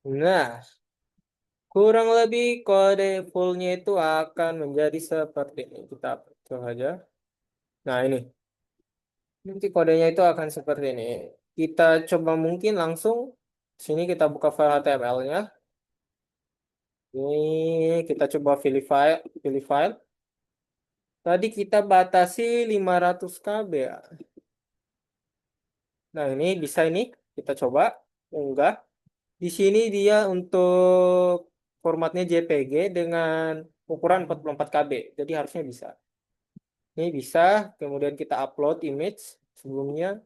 Nah, kurang lebih kode fullnya itu akan menjadi seperti ini. Kita coba aja. Nah, ini. Nanti kodenya itu akan seperti ini. Kita coba mungkin langsung sini kita buka file HTML-nya. Ini kita coba pilih file. Tadi kita batasi 500 KB ya. Nah, ini bisa ini. Kita coba unggah. Di sini dia untuk formatnya JPG dengan ukuran 44 KB. Jadi harusnya bisa. Ini bisa. Kemudian kita upload image sebelumnya.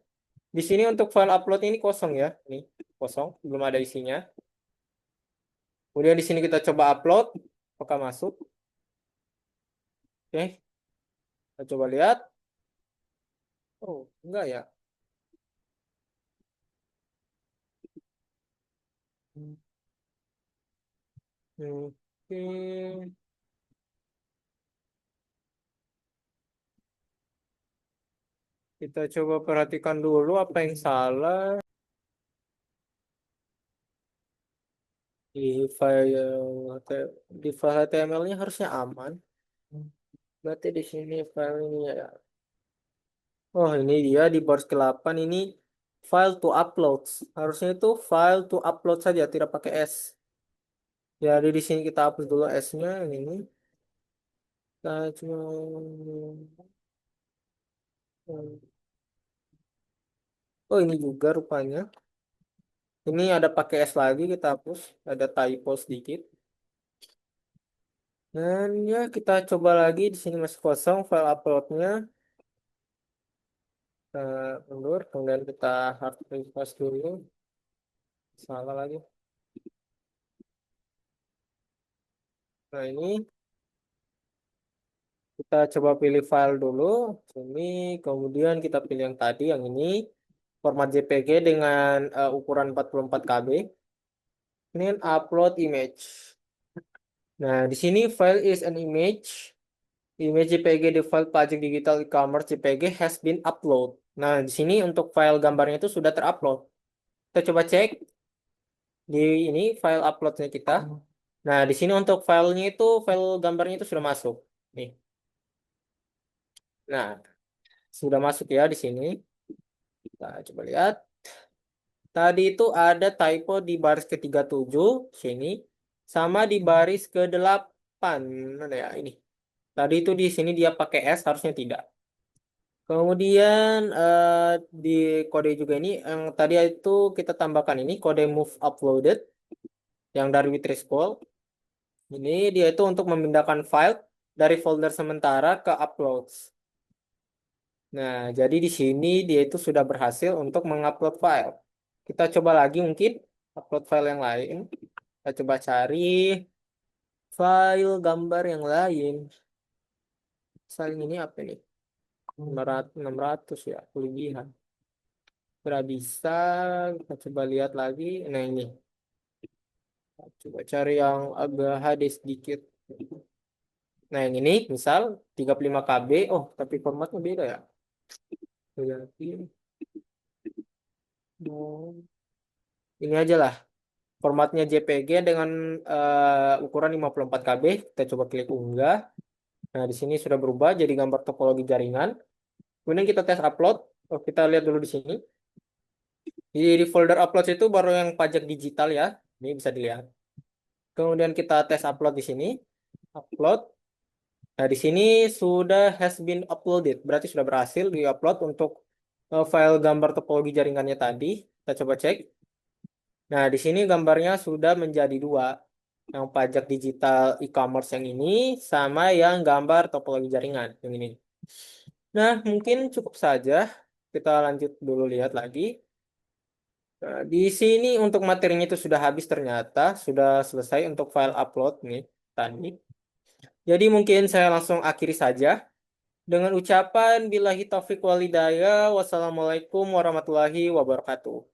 Di sini untuk file upload ini kosong ya. Ini kosong, belum ada isinya. Kemudian di sini kita coba upload. Apakah masuk? Oke, kita coba lihat. Oh, enggak ya. Hmm. Hmm. Oke, kita coba perhatikan dulu apa yang salah di file di file HTML-nya harusnya aman. Berarti di sini file ini ya. Oh, ini dia di baris ke-8 ini file to upload. Harusnya itu file to upload saja, tidak pakai S. Jadi di sini kita hapus dulu S-nya ini. Kita cuma oh, ini juga rupanya. Ini ada pakai S lagi, kita hapus. Ada typo sedikit. Dan ya kita coba lagi di sini masih kosong file uploadnya. Kita undur, kemudian kita hard refresh dulu. Salah lagi. Nah ini kita coba pilih file dulu. Ini kemudian kita pilih yang tadi, yang ini. Format JPG dengan ukuran 44 KB. Kemudian upload image. Nah, di sini file is an image. Image JPG di file pajak digital e-commerce JPG has been upload. Nah, di sini untuk file gambarnya itu sudah terupload. Kita coba cek di ini file uploadnya kita. Nah, di sini untuk filenya itu file gambarnya itu sudah masuk. Nih. Nah, sudah masuk ya di sini. Kita coba lihat. Tadi itu ada typo di baris ke-37 sini sama di baris ke-8. Mana ya ini? Tadi itu di sini dia pakai S harusnya tidak. Kemudian di kode juga ini yang tadi itu kita tambahkan ini kode move uploaded yang dari Witreschool. Ini dia itu untuk memindahkan file dari folder sementara ke uploads. Nah, jadi di sini dia itu sudah berhasil untuk mengupload file. Kita coba lagi mungkin upload file yang lain. Kita coba cari file gambar yang lain. Misalnya ini apa nih? 600 ya, kelebihan. Sudah bisa, kita coba lihat lagi. Nah ini, coba cari yang agak HD sedikit. Nah yang ini, misal 35 KB. Oh, tapi formatnya beda ya. Berarti, oh, ini aja lah. Formatnya JPG dengan ukuran 54 KB. Kita coba klik unggah. Nah, di sini sudah berubah jadi gambar topologi jaringan. Kemudian kita tes upload. Oh, kita lihat dulu di sini. Di folder upload itu baru yang pajak digital ya. Ini bisa dilihat. Kemudian kita tes upload di sini. Upload. Nah, di sini sudah has been uploaded. Berarti sudah berhasil di-upload untuk file gambar topologi jaringannya tadi. Kita coba cek. Nah, di sini gambarnya sudah menjadi dua. Yang pajak digital e-commerce yang ini sama yang gambar topologi jaringan yang ini. Nah, mungkin cukup saja. Kita lanjut dulu lihat lagi. Nah, di sini untuk materinya itu sudah habis ternyata. Sudah selesai untuk file upload nih tadi. Jadi mungkin saya langsung akhiri saja dengan ucapan billahi taufiq walhidayah. Wassalamualaikum warahmatullahi wabarakatuh.